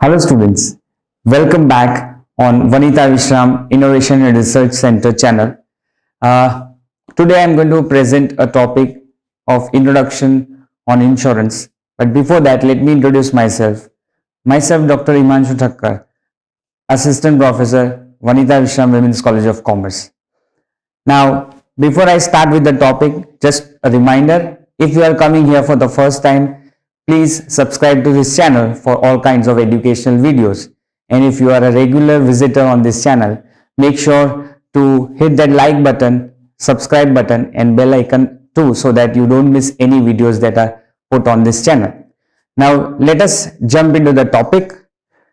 Hello students, welcome back on Vanita Vishram Innovation and Research Center channel. Today I am going to present a topic of introduction on insurance. But before that, let me introduce myself. Myself, Dr. Himanshu Thhakar, Assistant Professor, Vanita Vishram Women's College of Commerce. Now, before I start with the topic, just a reminder, if you are coming here for the first time, please subscribe to this channel for all kinds of educational videos. And if you are a regular visitor on this channel, make sure to hit that like button, subscribe button and bell icon too, so that you don't miss any videos that are put on this channel. Now let us jump into the topic.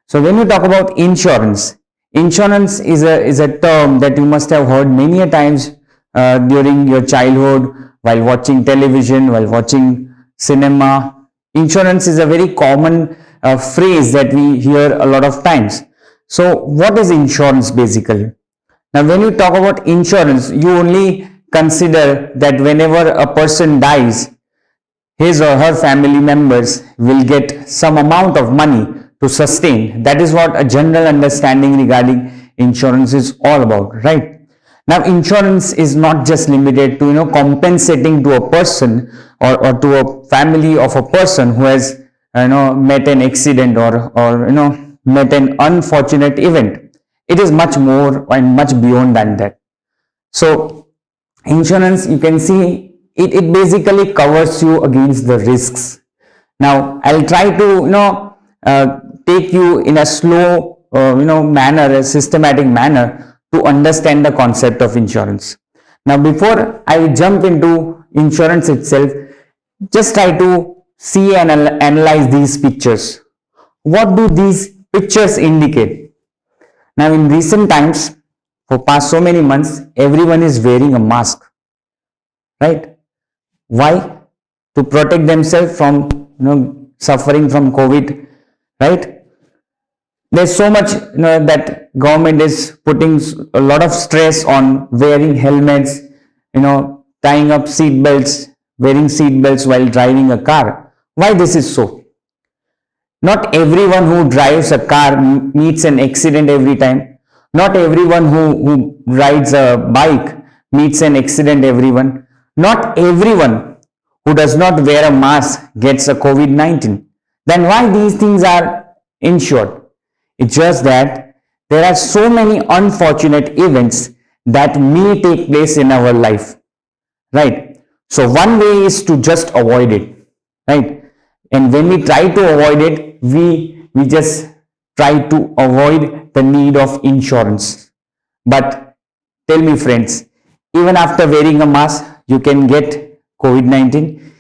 So when we talk about insurance, insurance is a term that you must have heard many a times during your childhood, while watching television, while watching cinema. Insurance is a very common phrase that we hear a lot of times. So what is insurance basically? Now when you talk about insurance, you only consider that whenever a person dies, his or her family members will get some amount of money to sustain. That is what a general understanding regarding insurance is all about, right? Now insurance is not just limited to compensating to a person or to a family of a person who has met an accident or met an unfortunate event. It is much more and much beyond than that. So insurance, you can see it basically covers you against the risks. Now I'll try to take you in a slow manner, a systematic manner, to understand the concept of insurance. Now before I jump into insurance itself, just try to see and analyze these pictures. What do these pictures indicate? Now in recent times, for past so many months, everyone is wearing a mask, right? Why? To protect themselves from suffering from COVID, right? There's so much that government is putting a lot of stress on wearing helmets, tying up seat belts, wearing seat belts while driving a car. Why this is so? Not everyone who drives a car meets an accident every time. Not everyone who rides a bike meets an accident everyone. Not everyone who does not wear a mask gets a COVID-19. Then why these things are insured? It's just that there are so many unfortunate events that may take place in our life, right? So one way is to just avoid it, right? And when we try to avoid it, we just try to avoid the need of insurance. But tell me friends, even after wearing a mask, you can get COVID-19.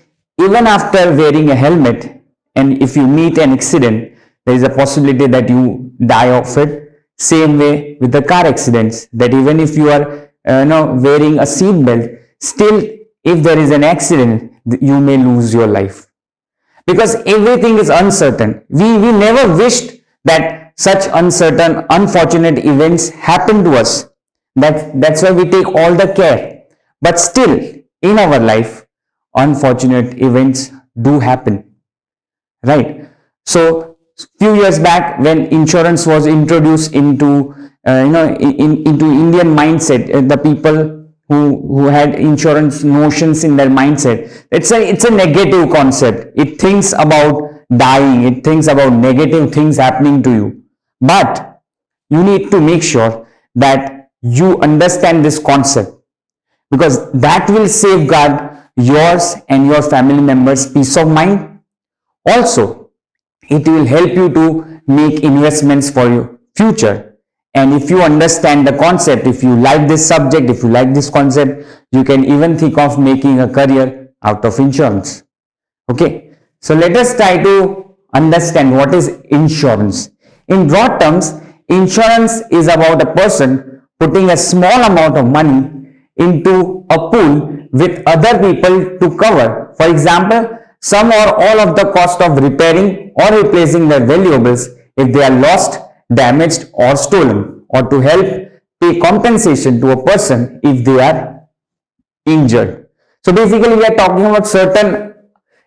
Even after wearing a helmet, and if you meet an accident, there is a possibility that you die of it. Same way with the car accidents, that even if you are wearing a seat belt, still if there is an accident, you may lose your life. Because everything is uncertain. We never wished that such uncertain, unfortunate events happen to us. That's why we take all the care. But still, in our life, unfortunate events do happen, right? So few years back, when insurance was introduced into into Indian mindset, the people who had insurance notions in their mindset, it's a negative concept. It thinks about dying, it thinks about negative things happening to you. But you need to make sure that you understand this concept, because that will safeguard yours and your family members' peace of mind. Also, it will help you to make investments for your future. And if you understand the concept, if you like this subject, if you like this concept, you can even think of making a career out of insurance. Okay, so let us try to understand what is insurance. In broad terms, insurance is about a person putting a small amount of money into a pool with other people to cover, for example, some or all of the cost of repairing or replacing their valuables if they are lost, damaged or stolen, or to help pay compensation to a person if they are injured. So basically we are talking about certain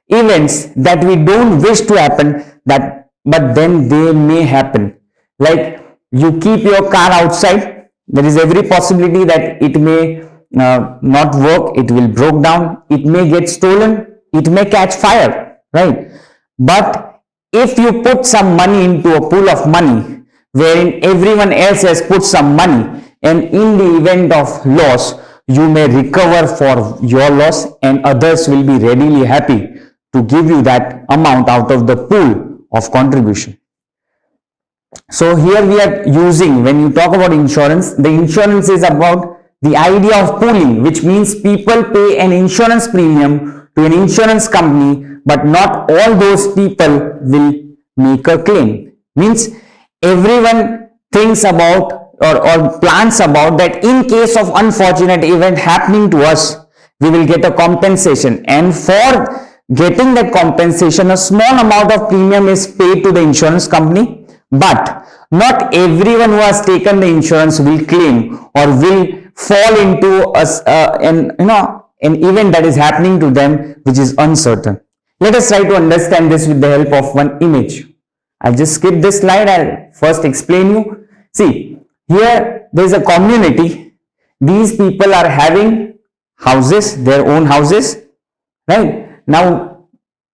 events that we don't wish to happen, that but then they may happen. Like you keep your car outside, there is every possibility that it may not work, it will break down, it may get stolen, it may catch fire, right? But if you put some money into a pool of money wherein everyone else has put some money, and in the event of loss, you may recover for your loss, and others will be readily happy to give you that amount out of the pool of contribution. So here we are using, when you talk about insurance, the insurance is about the idea of pooling, which means people pay an insurance premium to an insurance company, but not all those people will make a claim. Means everyone thinks about or plans about that in case of unfortunate event happening to us, we will get a compensation, and for getting that compensation, a small amount of premium is paid to the insurance company, but not everyone who has taken the insurance will claim or will fall into an event that is happening to them which is uncertain. Let us try to understand this with the help of one image. I'll just skip this slide. I'll first explain you. See, here there is a community. These people are having houses, their own houses, right? Now,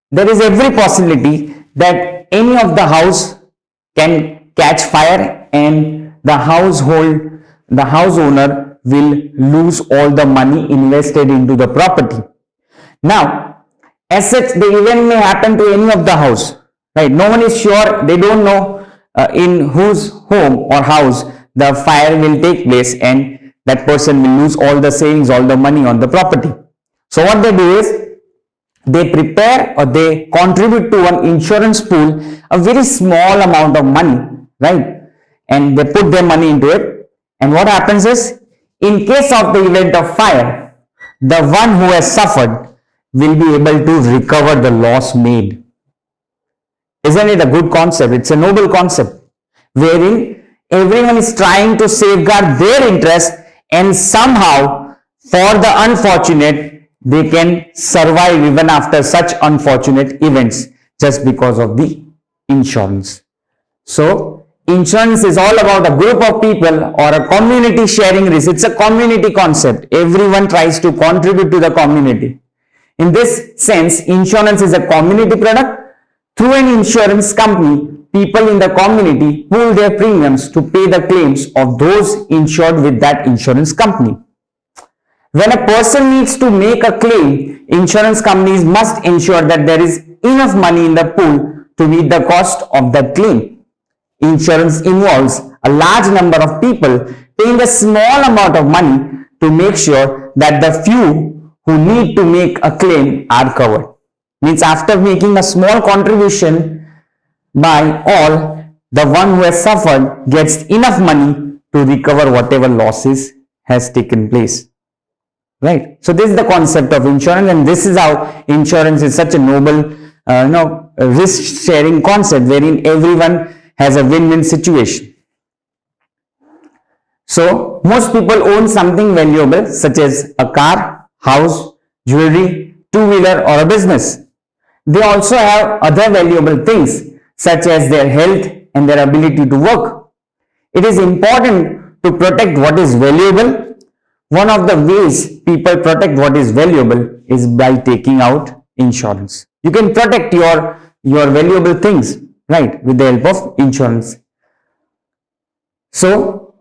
there is every possibility that any of the house can catch fire, and the house owner will lose all the money invested into the property. Now, as such, the event may happen to any of the house, right? No one is sure, they don't know in whose home or house the fire will take place, and that person will lose all the savings, all the money on the property. So what they do is, they prepare or they contribute to one insurance pool a very small amount of money, right? And they put their money into it. And what happens is, in case of the event of fire, the one who has suffered will be able to recover the loss made. Isn't it a good concept? It's a noble concept, wherein everyone is trying to safeguard their interest, and somehow for the unfortunate, they can survive even after such unfortunate events just because of the insurance. So insurance is all about a group of people or a community sharing risk. It's a community concept. Everyone tries to contribute to the community. In this sense, insurance is a community product. Through an insurance company, people in the community pool their premiums to pay the claims of those insured with that insurance company. When a person needs to make a claim, insurance companies must ensure that there is enough money in the pool to meet the cost of that claim. Insurance involves a large number of people paying a small amount of money to make sure that the few who need to make a claim are covered. Means after making a small contribution by all, the one who has suffered gets enough money to recover whatever losses has taken place. Right? So this is the concept of insurance, and this is how insurance is such a noble risk sharing concept wherein everyone has a win-win situation. So most people own something valuable such as a car, house, jewelry, two-wheeler or a business. They also have other valuable things such as their health and their ability to work. It is important to protect what is valuable. One of the ways people protect what is valuable is by taking out insurance. You can protect your valuable things, right, with the help of insurance. So,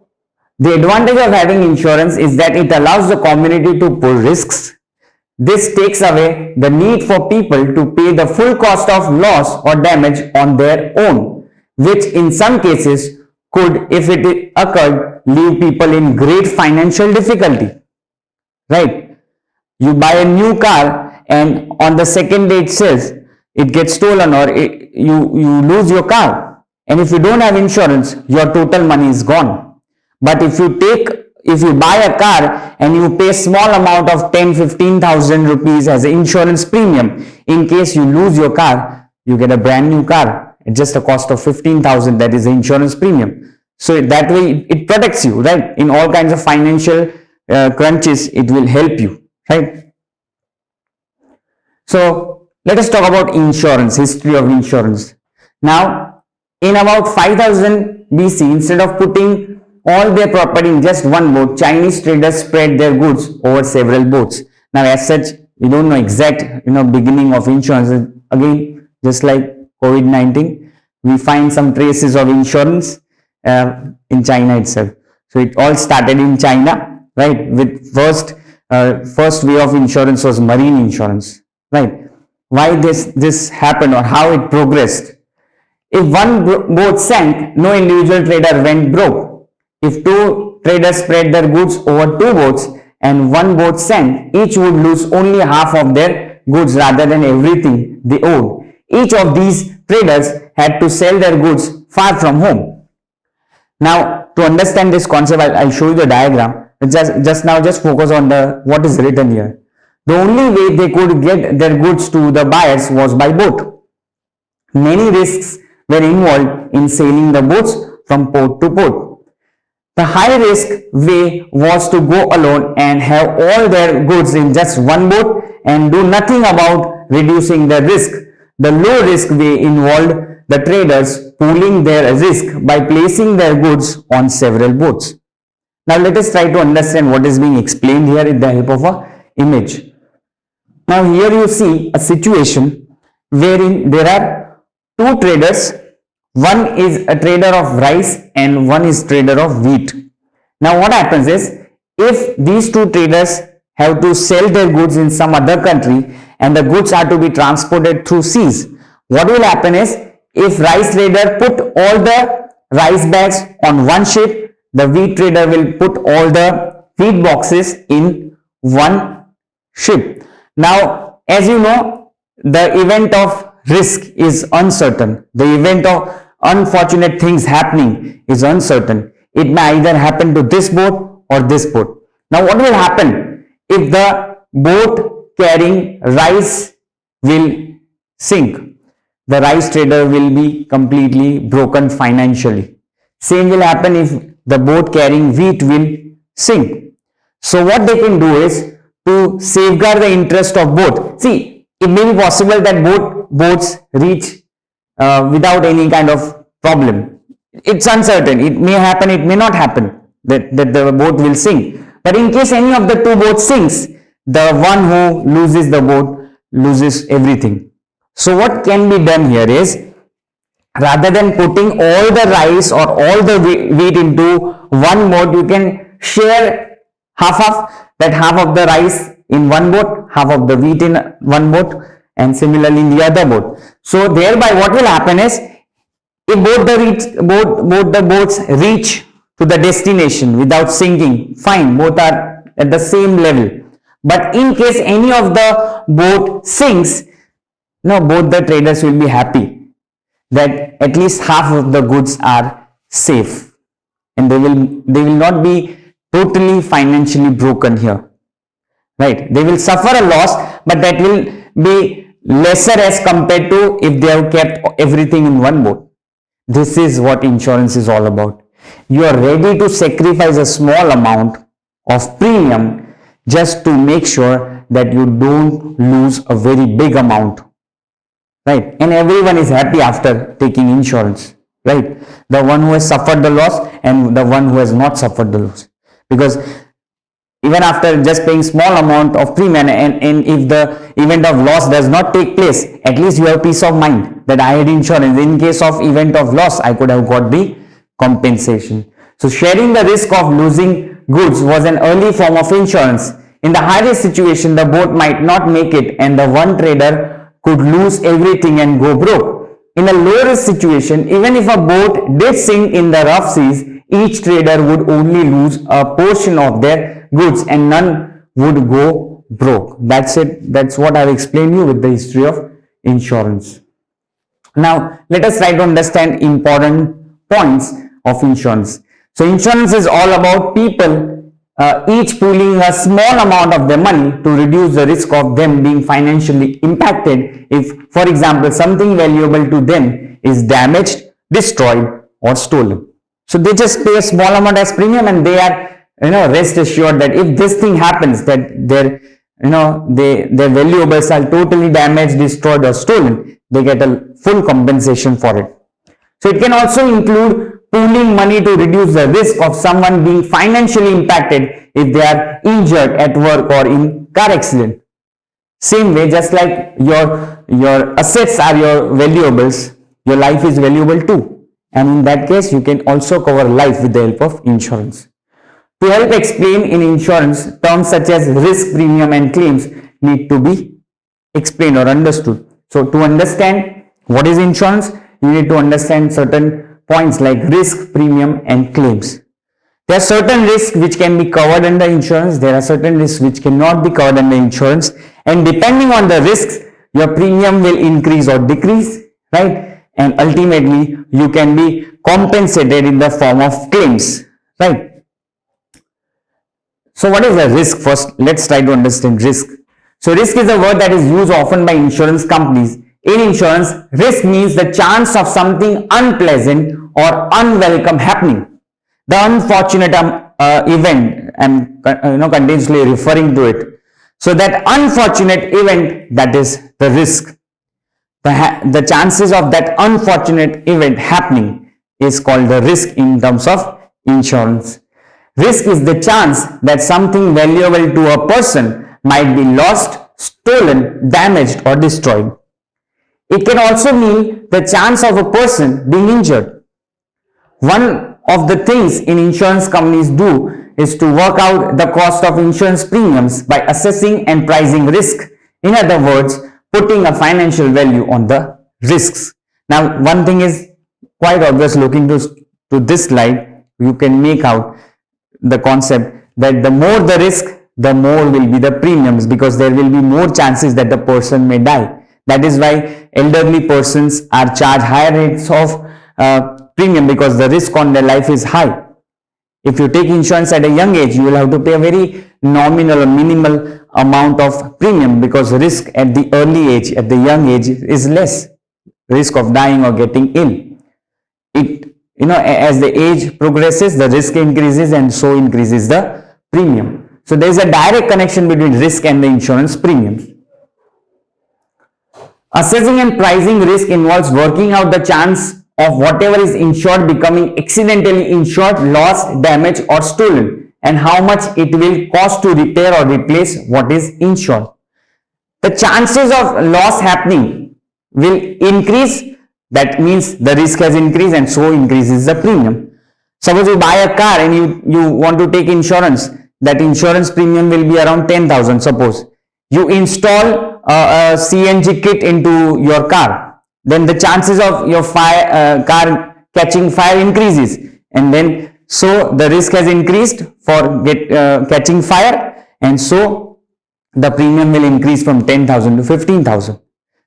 the advantage of having insurance is that it allows the community to pull risks. This takes away the need for people to pay the full cost of loss or damage on their own, which in some cases could, if it occurred, leave people in great financial difficulty. Right? You buy a new car and on the second day itself, it gets stolen or you lose your car. And if you don't have insurance, your total money is gone. But if you buy a car and you pay small amount of 10-15,000 rupees as an insurance premium, in case you lose your car, you get a brand new car at just a cost of 15,000. That is the insurance premium. So that way it protects you, right? In all kinds of financial crunches, it will help you, right? So let us talk about insurance, history of insurance. Now, In about 5000 BC, instead of putting all their property in just one boat, Chinese traders spread their goods over several boats. Now, as such, we don't know exact, beginning of insurance. Again, just like COVID-19, we find some traces of insurance in China itself. So it all started in China, right? With first way of insurance was marine insurance, right? Why this happened or how it progressed? If one boat sank, no individual trader went broke. If two traders spread their goods over two boats and one boat sank, each would lose only half of their goods rather than everything they owed. Each of these traders had to sell their goods far from home. Now, to understand this concept, I'll show you the diagram. Just focus on what is written here. The only way they could get their goods to the buyers was by boat. Many risks were involved in sailing the boats from port to port. The high risk way was to go alone and have all their goods in just one boat and do nothing about reducing the risk. The low risk way involved the traders pooling their risk by placing their goods on several boats. Now let us try to understand what is being explained here with the help of an image. Now here you see a situation wherein there are two traders. One is a trader of rice and one is trader of wheat. Now what happens is, if these two traders have to sell their goods in some other country and the goods are to be transported through seas, what will happen is, if rice trader put all the rice bags on one ship, the wheat trader will put all the wheat boxes in one ship. Now, as you know, the event of risk is uncertain. The event of unfortunate things happening is uncertain. It may either happen to this boat or this boat. Now, what will happen if the boat carrying rice will sink? The rice trader will be completely broken financially. Same will happen if the boat carrying wheat will sink. So what they can do is to safeguard the interest of both. See, it may be possible that both boats reach without any kind of problem. It's uncertain. It may happen, it may not happen that the boat will sink. But in case any of the two boats sinks, the one who loses the boat loses everything. So what can be done here is, rather than putting all the rice or all the wheat into one boat, you can share half of the rice in one boat, half of the wheat in one boat, and similarly in the other boat. So thereby what will happen is, if both the boats reach to the destination without sinking, fine, both are at the same level. But in case any of the boat sinks, now both the traders will be happy that at least half of the goods are safe, and they will not be totally financially broken here, right? They will suffer a loss, but that will be lesser as compared to if they have kept everything in one boat. This is what insurance is all about. You are ready to sacrifice a small amount of premium just to make sure that you don't lose a very big amount, right? And everyone is happy after taking insurance, right? The one who has suffered the loss and the one who has not suffered the loss. Because even after just paying small amount of premium, and if the event of loss does not take place, at least you have peace of mind that I had insurance. In case of event of loss, I could have got the compensation. So sharing the risk of losing goods was an early form of insurance. In the high risk situation, the boat might not make it and the one trader could lose everything and go broke. In a low risk situation, even if a boat did sink in the rough seas, each trader would only lose a portion of their goods and none would go broke. That's it. That's what I've explained you with the history of insurance. Now, let us try to understand important points of insurance. So, insurance is all about people each pooling a small amount of their money to reduce the risk of them being financially impacted if, for example, something valuable to them is damaged, destroyed, or stolen. So they just pay a small amount as premium, and they are, rest assured that if this thing happens, that their valuables are totally damaged, destroyed, or stolen, they get a full compensation for it. So it can also include pooling money to reduce the risk of someone being financially impacted if they are injured at work or in car accident. Same way, just like your assets are your valuables, your life is valuable too. And in that case, you can also cover life with the help of insurance. To help explain in insurance, terms such as risk, premium and claims need to be explained or understood. So to understand what is insurance, you need to understand certain points like risk, premium and claims. There are certain risks which can be covered under insurance. There are certain risks which cannot be covered under insurance. And depending on the risks, your premium will increase or decrease, right? And ultimately, you can be compensated in the form of claims, right? So what is a risk? First, let's try to understand risk. So risk is a word that is used often by insurance companies. In insurance, risk means the chance of something unpleasant or unwelcome happening. The unfortunate event, I'm continuously referring to it. So that unfortunate event, that is the risk. The chances of that unfortunate event happening is called the risk in terms of insurance. Risk is the chance that something valuable to a person might be lost, stolen, damaged or destroyed. It can also mean the chance of a person being injured. One of the things in insurance companies do is to work out the cost of insurance premiums by assessing and pricing risk. In other words, putting a financial value on the risks. Now, one thing is quite obvious looking to this slide, you can make out the concept that the more the risk, the more will be the premiums, because there will be more chances that the person may die. That is why elderly persons are charged higher rates of premium, because the risk on their life is high. If you take insurance at a young age, you will have to pay a very nominal or minimal amount of premium, because risk at the early age, at the young age, is less. Risk of dying or getting ill. As the age progresses, the risk increases and so increases the premium. So there is a direct connection between risk and the insurance premiums. Assessing and pricing risk involves working out the chance of whatever is insured becoming accidentally insured, lost, damaged or stolen, and how much it will cost to repair or replace what is insured. The chances of loss happening will increase. That means the risk has increased and so increases the premium. Suppose you buy a car and you want to take insurance. That insurance premium will be around 10,000. Suppose you install a CNG kit into your car, then the chances of your car catching fire increases, and then so the risk has increased for catching fire, and so the premium will increase from 10,000 to 15,000.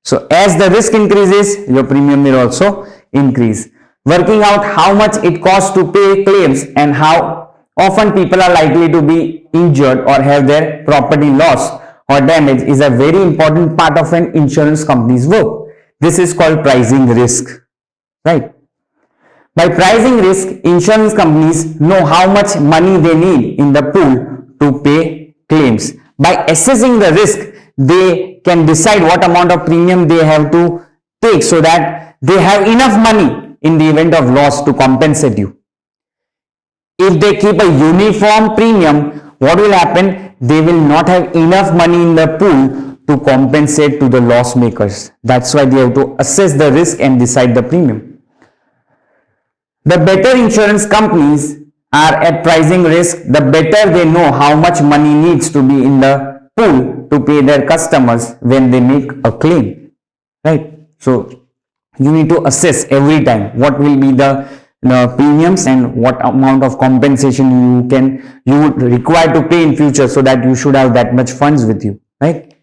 So as the risk increases, your premium will also increase. Working out how much it costs to pay claims and how often people are likely to be injured or have their property lost or damaged is a very important part of an insurance company's work. This is called pricing risk, right? By pricing risk, insurance companies know how much money they need in the pool to pay claims. By assessing the risk, they can decide what amount of premium they have to take so that they have enough money in the event of loss to compensate you. If they keep a uniform premium, what will happen? They will not have enough money in the pool to compensate to the loss makers. That's why they have to assess the risk and decide the premium. The better insurance companies are at pricing risk, the better they know how much money needs to be in the pool to pay their customers when they make a claim, right? So you need to assess every time what will be the premiums and what amount of compensation you would require to pay in future, so that you should have that much funds with you, right?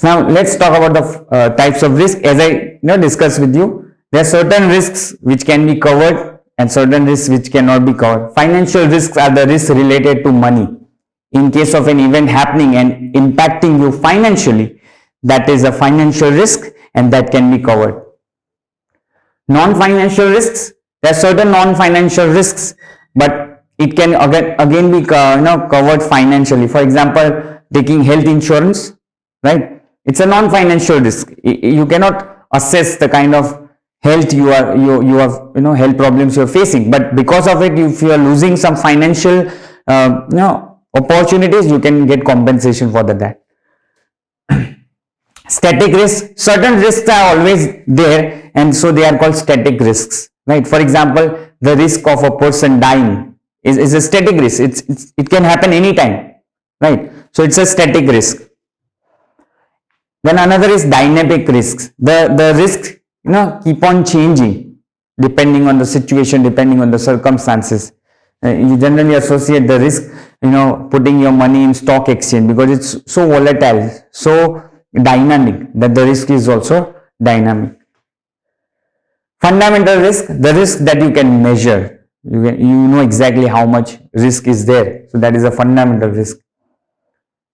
Now let's talk about the types of risk. As I discussed with you, there are certain risks which can be covered and certain risks which cannot be covered. Financial risks are the risks related to money. In case of an event happening and impacting you financially, that is a financial risk and that can be covered. Non-financial risks, there are certain non-financial risks, but it can again be covered financially. For example, taking health insurance, right? It's a non-financial risk. You cannot assess the kind of health you have, health problems you're facing, but because of it, if you are losing some financial opportunities, you can get compensation for that. Static risk, certain risks are always there, and so they are called static risks, right? For example, the risk of a person dying is a static risk. It can happen anytime, right? So it's a static risk. Then another is dynamic risks. The risks, keep on changing depending on the situation, depending on the circumstances. You generally associate the risk, putting your money in stock exchange, because it's so volatile, so dynamic, that the risk is also dynamic. Fundamental risk, the risk that you can measure. You know exactly how much risk is there. So that is a fundamental risk.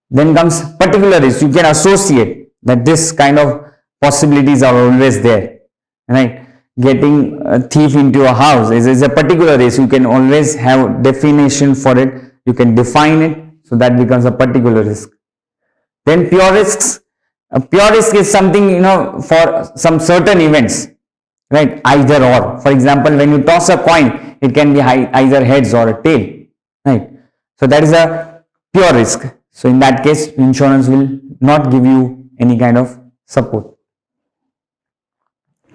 Then comes particular risk. You can associate that this kind of possibilities are always there, right? Getting a thief into a house is a particular risk. You can always have definition for it. You can define it. So that becomes a particular risk. Then pure risks. A pure risk is something, for some certain events, right? Either or. For example, when you toss a coin, it can be either heads or a tail, right? So that is a pure risk. So in that case, insurance will not give you any kind of support.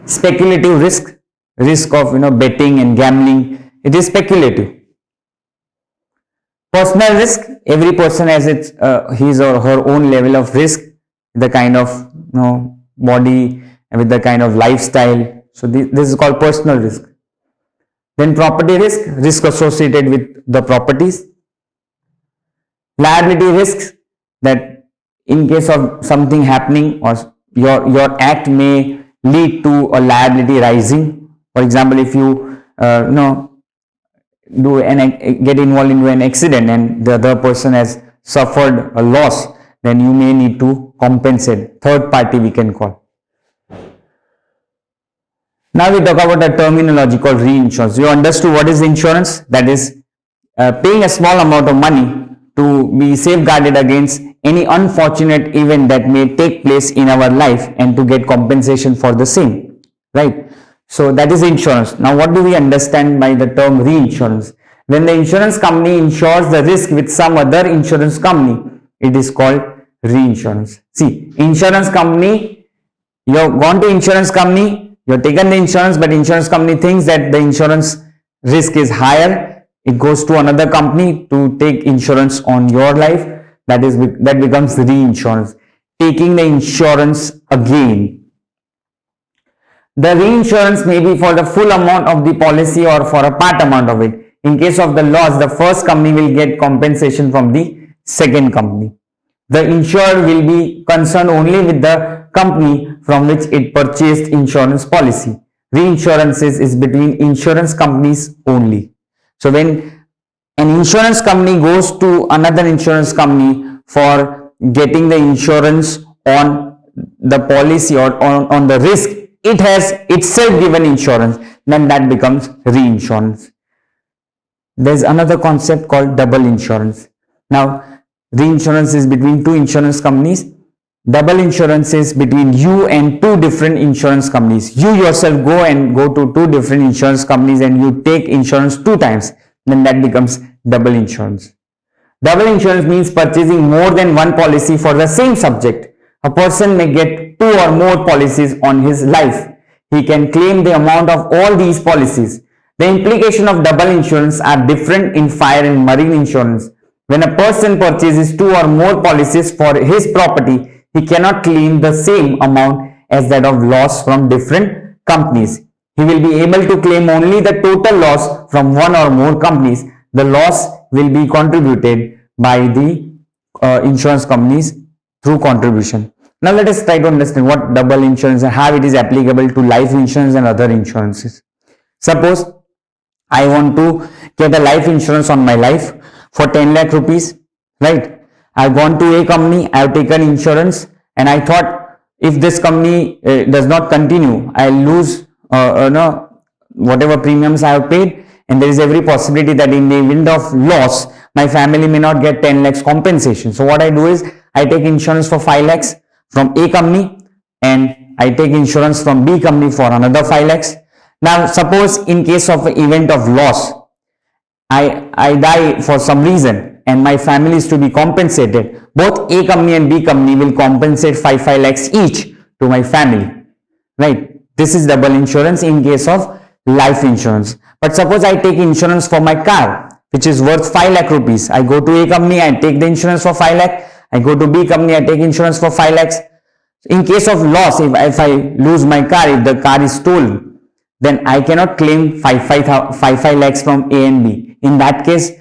Speculative risk, risk of betting and gambling, it is speculative. Personal risk, every person has his or her own level of risk, the kind of body and with the kind of lifestyle. So this is called personal risk. Then property risk, risk associated with the properties. Liability risks, that in case of something happening or your act may lead to a liability rising. For example, if you get involved into an accident and the other person has suffered a loss, then you may need to compensate. Third party we can call. Now we talk about a terminology called reinsurance. You understood what is insurance? That is paying a small amount of money to be safeguarded against any unfortunate event that may take place in our life and to get compensation for the same, right? So that is insurance. Now what do we understand by the term reinsurance? When the insurance company insures the risk with some other insurance company, it is called reinsurance. See, insurance company, you have gone to insurance company, you have taken the insurance, but insurance company thinks that the insurance risk is higher. It goes to another company to take insurance on your life. That becomes reinsurance, taking the insurance again. The reinsurance may be for the full amount of the policy or for a part amount of it. In case of the loss, the first company will get compensation from the second company. The insured will be concerned only with the company from which it purchased insurance policy. Reinsurance is between insurance companies only. So when an insurance company goes to another insurance company for getting the insurance on the policy or on the risk it has itself given insurance, then that becomes reinsurance. There's another concept called double insurance. Now, reinsurance is between two insurance companies. Double insurance is between you and two different insurance companies. You yourself go to two different insurance companies and you take insurance two times. Then that becomes double insurance. Double insurance means purchasing more than one policy for the same subject. A person may get two or more policies on his life. He can claim the amount of all these policies. The implication of double insurance are different in fire and marine insurance. When a person purchases two or more policies for his property, he cannot claim the same amount as that of loss from different companies. He will be able to claim only the total loss from one or more companies. The loss will be contributed by the insurance companies through contribution. Now let us try to understand what double insurance and how it is applicable to life insurance and other insurances. Suppose I want to get a life insurance on my life for 10 lakh rupees, right? I've gone to a company, I've taken insurance, and I thought if this company does not continue, I'll lose whatever premiums I have paid, and there is every possibility that in the event of loss, my family may not get 10 lakhs compensation. So what I do is I take insurance for 5 lakhs from a company, and and I take insurance from B company for another 5 lakhs. Now suppose in case of an event of loss, I die for some reason and my family is to be compensated. Both A company and B company will compensate 5 lakhs each to my family, right? This is double insurance in case of life insurance. But suppose I take insurance for my car, which is worth 5 lakh rupees. I go to A company, I take the insurance for 5 lakh. I go to B company, I take insurance for 5 lakhs. In case of loss, if I lose my car, if the car is stolen, then I cannot claim 5 lakhs from A and B. In that case,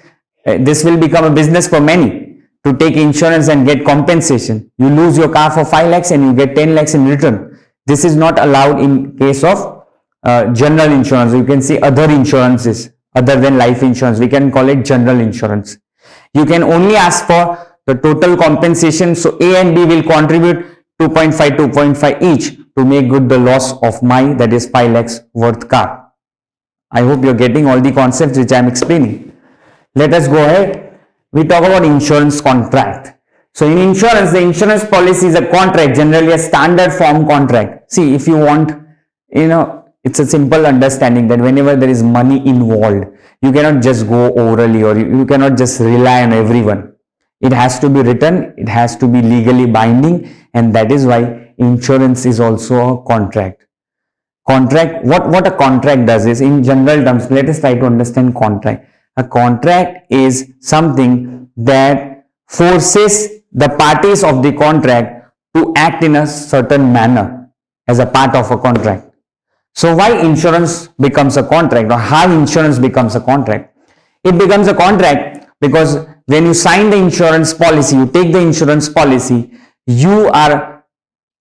this will become a business for many to take insurance and get compensation. You lose your car for 5 lakhs and you get 10 lakhs in return. This is not allowed in case of general insurance. You can see other insurances other than life insurance. We can call it general insurance. You can only ask for the total compensation. So A and B will contribute 2.5 each to make good the loss of my, that is 5 lakhs worth car. I hope you're getting all the concepts which I'm explaining. Let us go ahead. We talk about insurance contract. So in insurance, the insurance policy is a contract, generally a standard form contract. See, if you want, it's a simple understanding that whenever there is money involved, you cannot just go orally or you cannot just rely on everyone. It has to be written, it has to be legally binding, and that is why insurance is also a contract. Contract, what a contract does is, in general terms, let us try to understand contract. A contract is something that forces the parties of the contract to act in a certain manner as a part of a contract. So why insurance becomes a contract, or how insurance becomes a contract? It becomes a contract because when you sign the insurance policy, you take the insurance policy, you are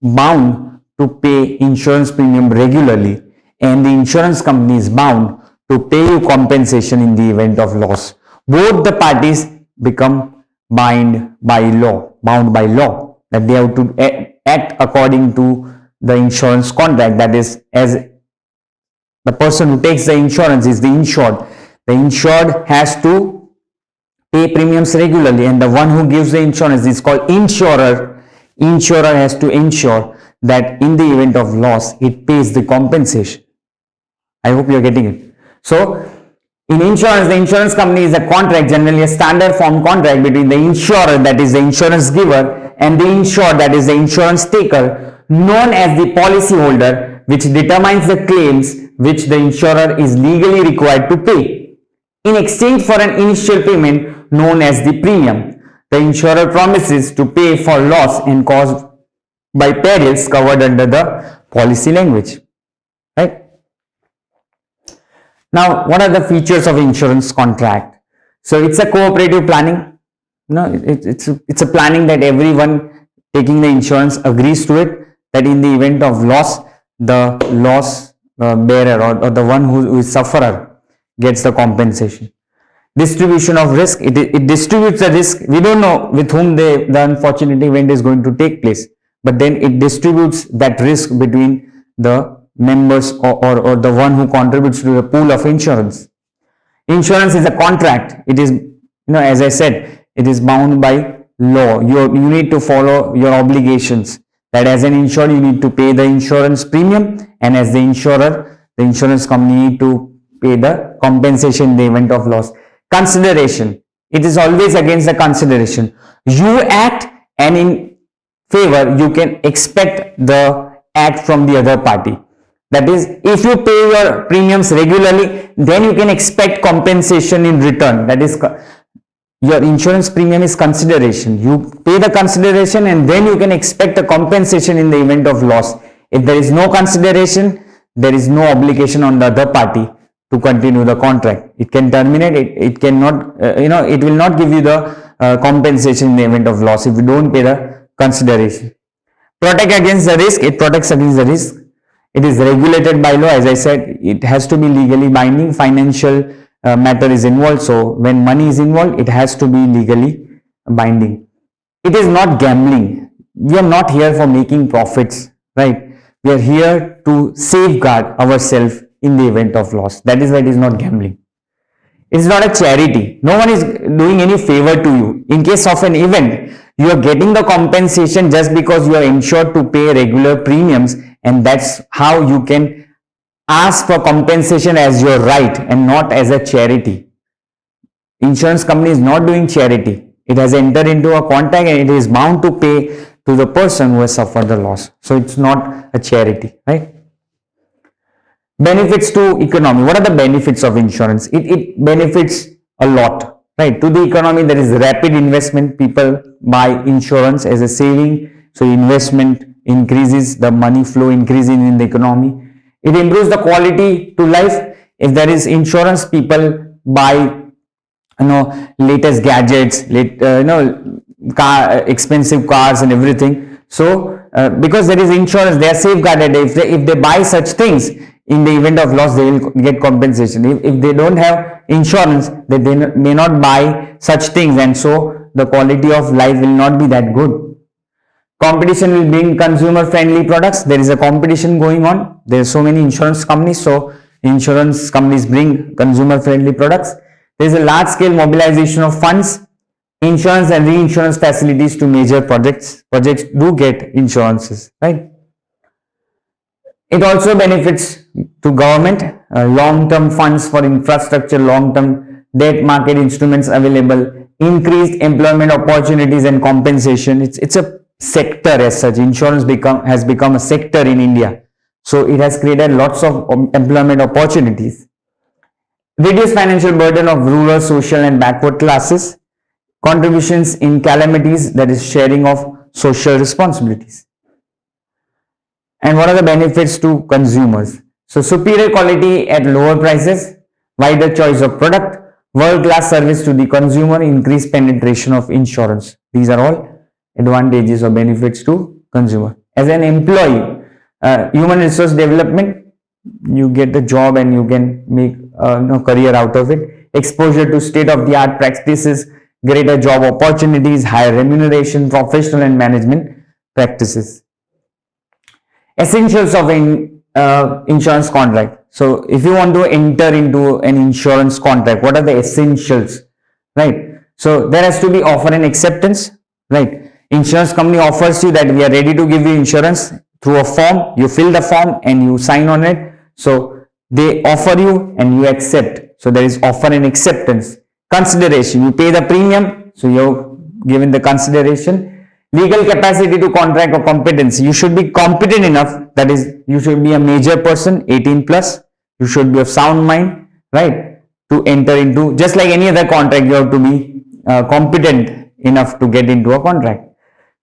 bound to pay insurance premium regularly, and the insurance company is bound to pay you compensation in the event of loss. Both the parties become bound by law, that they have to act according to the insurance contract. That is, as the person who takes the insurance is the insured. The insured has to pay premiums regularly, and the one who gives the insurance is called insurer. Insurer has to ensure that in the event of loss, it pays the compensation. I hope you are getting it. So, in insurance, the insurance company is a contract, generally a standard form contract between the insurer, that is the insurance giver, and the insured, that is the insurance taker, known as the policyholder, which determines the claims which the insurer is legally required to pay. In exchange for an initial payment known as the premium, the insurer promises to pay for loss and caused by perils covered under the policy language. Right? Now, what are the features of insurance contract? So, it's a cooperative planning. It's a planning that everyone taking the insurance agrees to it, that in the event of loss, the loss bearer or the one who is sufferer gets the compensation. Distribution of risk, it distributes the risk. We don't know with whom the unfortunate event is going to take place, but then it distributes that risk between the members or the one who contributes to the pool of insurance. Insurance is a contract. It is, as I said, it is bound by law. You need to follow your obligations. That as an insured, you need to pay the insurance premium, and as the insurer, the insurance company need to pay the compensation in the event of loss. Consideration. It is always against the consideration. You act, and in favor, you can expect the act from the other party. That is, if you pay your premiums regularly, then you can expect compensation in return. That is, your insurance premium is consideration. You pay the consideration and then you can expect a compensation in the event of loss. If there is no consideration, there is no obligation on the other party to continue the contract. It can terminate, it cannot, it will not give you the compensation in the event of loss if you don't pay the consideration. Protect against the risk, it protects against the risk. It is regulated by law. As I said, it has to be legally binding. Financial matter is involved, so when money is involved, it has to be legally binding. It is not gambling. We are not here for making profits, right? We are here to safeguard ourselves in the event of loss. That is why it is not gambling. It is not a charity. No one is doing any favor to you. In case of an event, you are getting the compensation just because you are insured to pay regular premiums, and that's how you can ask for compensation as your right and not as a charity. Insurance company is not doing charity. It has entered into a contract and it is bound to pay to the person who has suffered the loss. So it's not a charity, right? Benefits to economy. What are the benefits of insurance? It benefits a lot, right? To the economy, there is rapid investment. People buy insurance as a saving. So investment increases, the money flow increases in the economy. It improves the quality to life. If there is insurance, people buy latest gadgets, expensive cars and everything. So because there is insurance, they are safeguarded. If they buy such things, in the event of loss, they will get compensation. If they don't have insurance, they may not buy such things, and so the quality of life will not be that good. Competition will bring consumer friendly products. There is a competition going on. There are so many insurance companies, so insurance companies bring consumer friendly products. There is a large scale mobilization of funds. Insurance and reinsurance facilities to major projects. Projects do get insurances, right? It also benefits to government, long-term funds for infrastructure, long-term debt market instruments available, increased employment opportunities and compensation. It's a sector as such. Insurance has become a sector in India. So it has created lots of employment opportunities. Reduce financial burden of rural, social and backward classes. Contributions in calamities, that is sharing of social responsibilities. And what are the benefits to consumers? So superior quality at lower prices, wider choice of product, world-class service to the consumer, increased penetration of insurance. These are all advantages or benefits to consumer. As an employee, human resource development, you get the job and you can make career out of it. Exposure to state-of-the-art practices, greater job opportunities, higher remuneration, professional and management practices. Essentials of an insurance contract. So if you want to enter into an insurance contract, what are the essentials, right? So there has to be offer and acceptance, right? Insurance company offers you that we are ready to give you insurance through a form. You fill the form and you sign on it. So they offer you and you accept. So there is offer and acceptance. Consideration, you pay the premium, so you're given the consideration. Legal capacity to contract or competency, you should be competent enough, that is, you should be a major person, 18 plus, you should be of sound mind, right, to enter into, just like any other contract, you have to be competent enough to get into a contract.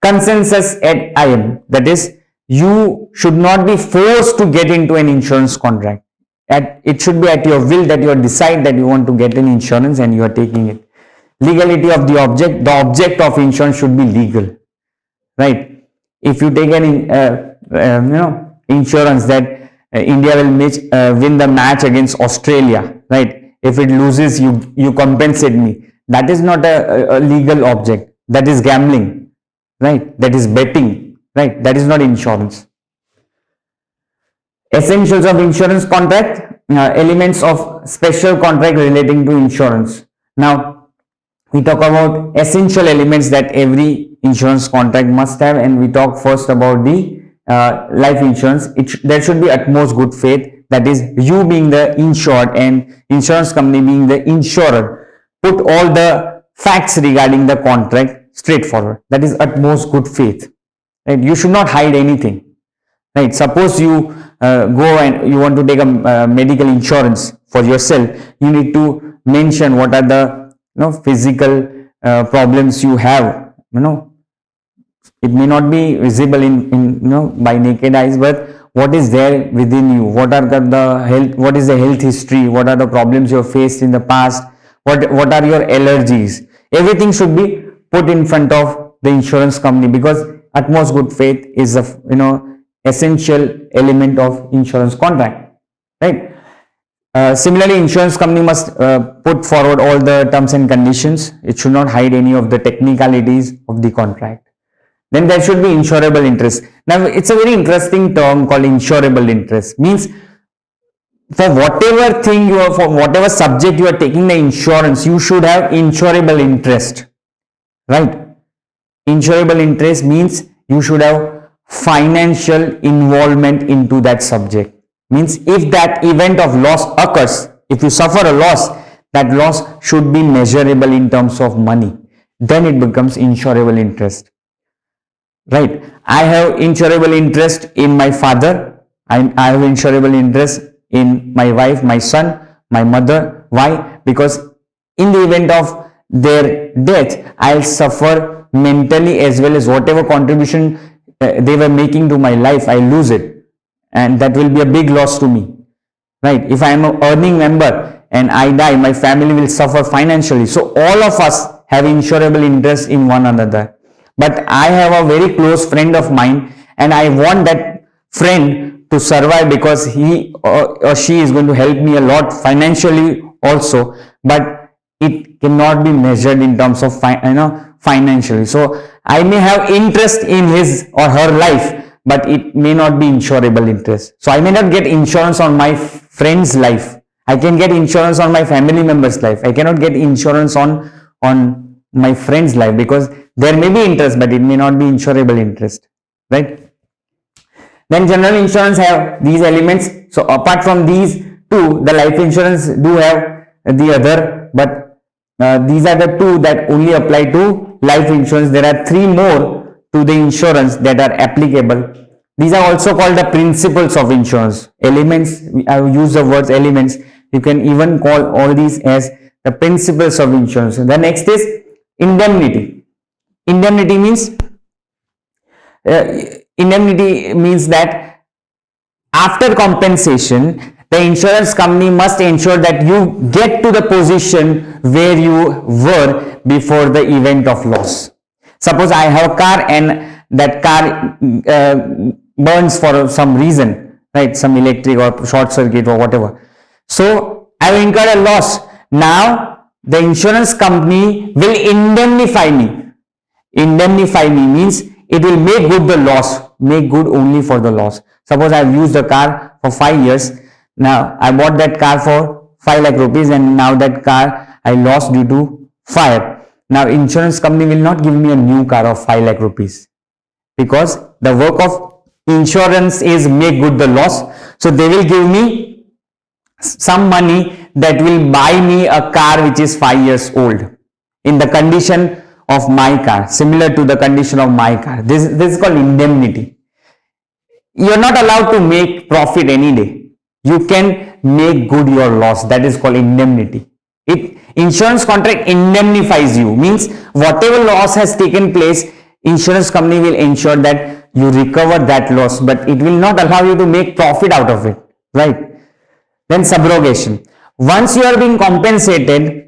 Consensus ad IM, that is, you should not be forced to get into an insurance contract. It should be at your will that you decide that you want to get an insurance and you are taking it. Legality of the object of insurance should be legal, right? If you take an insurance that India will win the match against Australia, right? If it loses, you compensate me. That is not a legal object. That is gambling, right? That is betting, right? That is not insurance. Essentials of insurance contract, elements of special contract relating to insurance. Now, we talk about essential elements that every insurance contract must have, and we talk first about the life insurance. There should be utmost good faith, that is, you being the insured and insurance company being the insurer. Put all the facts regarding the contract straightforward. That is utmost good faith, right? You should not hide anything. Right? Suppose you go and you want to take a medical insurance for yourself, you need to mention what are the physical problems you have. It may not be visible in by naked eyes, but what is there within you? What are the health? What is the health history? What are the problems you have faced in the past? What are your allergies? Everything should be put in front of the insurance company, because utmost good faith is a essential element of insurance contract, right? Similarly, insurance company must put forward all the terms and conditions. It should not hide any of the technicalities of the contract. Then there should be insurable interest. Now, it's a very interesting term called insurable interest. Means for whatever thing you are, for whatever subject you are taking the insurance, you should have insurable interest, right? Insurable interest means you should have financial involvement into that subject. Means if that event of loss occurs, if you suffer a loss, that loss should be measurable in terms of money. Then it becomes insurable interest. Right? I have insurable interest in my father. I have insurable interest in my wife, my son, my mother. Why? Because in the event of their death, I'll suffer mentally as well as whatever contribution they were making to my life, I lose it. And that will be a big loss to me. Right? If I am an earning member and I die, my family will suffer financially. So all of us have insurable interest in one another. But I have a very close friend of mine and I want that friend to survive because he or she is going to help me a lot financially also, but it cannot be measured in terms of financially. So I may have interest in his or her life, but it may not be insurable interest. So I may not get insurance on my friend's life. I can get insurance on my family member's life. I cannot get insurance on my friend's life because there may be interest, but it may not be insurable interest, right? Then general insurance have these elements. So apart from these two, the life insurance do have the other, but these are the two that only apply to life insurance. There are three more to the insurance that are applicable. These are also called the principles of insurance. Elements, I have used the words elements. You can even call all these as the principles of insurance. The next is indemnity. Indemnity means that after compensation, the insurance company must ensure that you get to the position where you were before the event of loss. Suppose I have a car and that car burns for some reason, right? Some electric or short circuit or whatever. So I have incurred a loss. Now the insurance company will indemnify me. Indemnify me means it will make good the loss, make good only for the loss. Suppose I have used the car for 5 years. Now I bought that car for 5 lakh rupees and now that car I lost due to fire. Now insurance company will not give me a new car of 5 lakh rupees because the work of insurance is make good the loss. So they will give me some money that will buy me a car which is 5 years old in the condition of my car, similar to the condition of my car. This is called indemnity. You are not allowed to make profit any day. You can make good your loss. That is called indemnity. Insurance contract indemnifies you, means whatever loss has taken place, insurance company will ensure that you recover that loss, but it will not allow you to make profit out of it, right? Then subrogation. Once you are being compensated,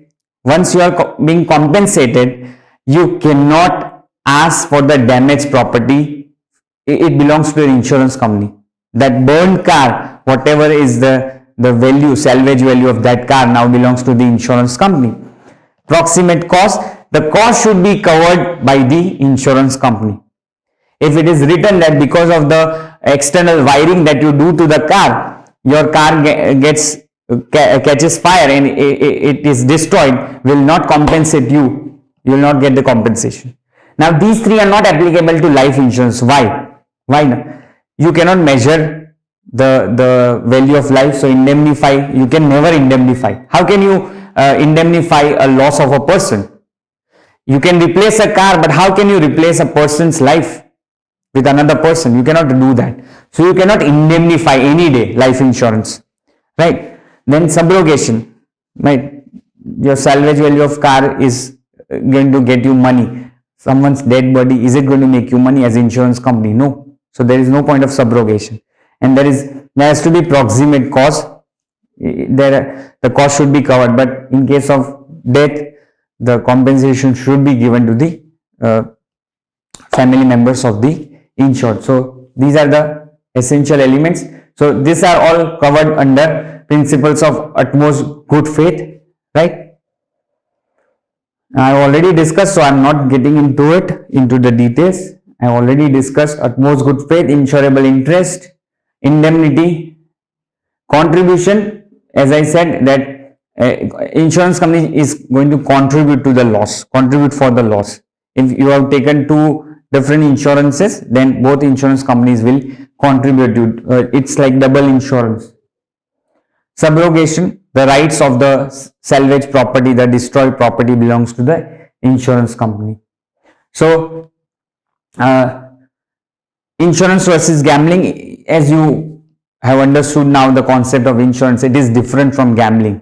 you cannot ask for the damaged property. It belongs to the insurance company. That burned car, whatever is the value, salvage value of that car now belongs to the insurance company. Proximate cost, the cost should be covered by the insurance company. If it is written that because of the external wiring that you do to the car, your car catches fire and it is destroyed, will not compensate you. You will not get the compensation. Now these three are not applicable to life insurance. Why? Why not? You cannot measure the value of life. So indemnify, you can never indemnify. How can you indemnify a loss of a person? You can replace a car, but how can you replace a person's life with another person? You cannot do that. So you cannot indemnify any day life insurance, right? Then subrogation, right? Your salvage value of car is going to get you money. Someone's dead body, is it going to make you money as insurance company? No. So there is no point of subrogation. And there has to be proximate cost. The cost should be covered, but in case of death, the compensation should be given to the family members of the insured. So these are the essential elements. So these are all covered under principles of utmost good faith, right? I have already discussed, so I am not getting into the details. I have already discussed utmost good faith, insurable interest, indemnity, contribution. As I said that insurance company is going to contribute to the loss, contribute for the loss. If you have taken two different insurances, then both insurance companies will contribute to it's like double insurance. Subrogation, the rights of the salvage property, the destroyed property belongs to the insurance company. So insurance versus gambling, as you have understood now the concept of insurance, it is different from gambling.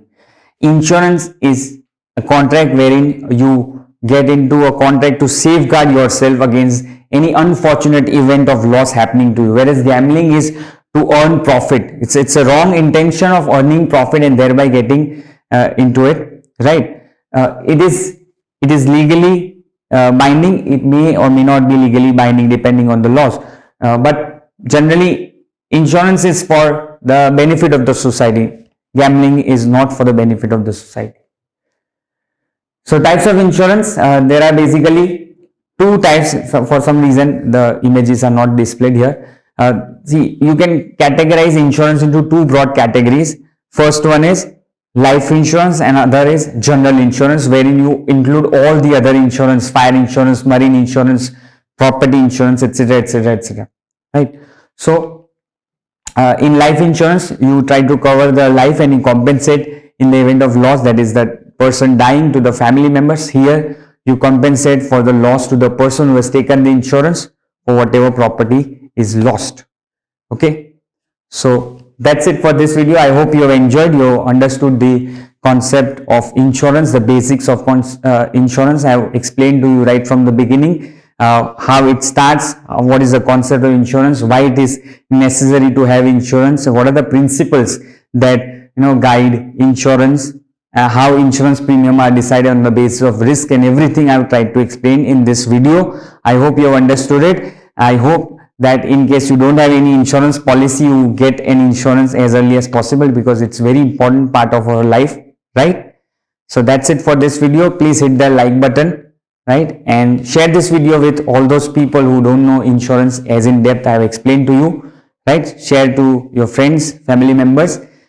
Insurance is a contract wherein you get into a contract to safeguard yourself against any unfortunate event of loss happening to you, whereas gambling is to earn profit. It's a wrong intention of earning profit and thereby getting into it, right? It is legally binding. It may or may not be legally binding depending on the laws, but generally insurance is for the benefit of the society. Gambling is not for the benefit of the society. So types of insurance, there are basically two types. For some reason the images are not displayed here. See, you can categorize insurance into two broad categories. First one is life insurance and other is general insurance, wherein you include all the other insurance, fire insurance, marine insurance, property insurance, etc., etc., etc. Right? So in life insurance, you try to cover the life and you compensate in the event of loss, that is the person dying, to the family members. Here you compensate for the loss to the person who has taken the insurance for whatever property is lost. Okay, so that's it for this video. I hope you have enjoyed, you understood the concept of insurance, the basics of insurance. I have explained to you right from the beginning how it starts, what is the concept of insurance, why it is necessary to have insurance, what are the principles that guide insurance, how insurance premium are decided on the basis of risk, and everything I have tried to explain in this video. I hope you have understood it. I hope that in case you don't have any insurance policy, you get an insurance as early as possible, because it's very important part of our life, right? So that's it for this video. Please hit the like button, right, and share this video with all those people who don't know insurance as in depth I have explained to you, right? Share to your friends, family members.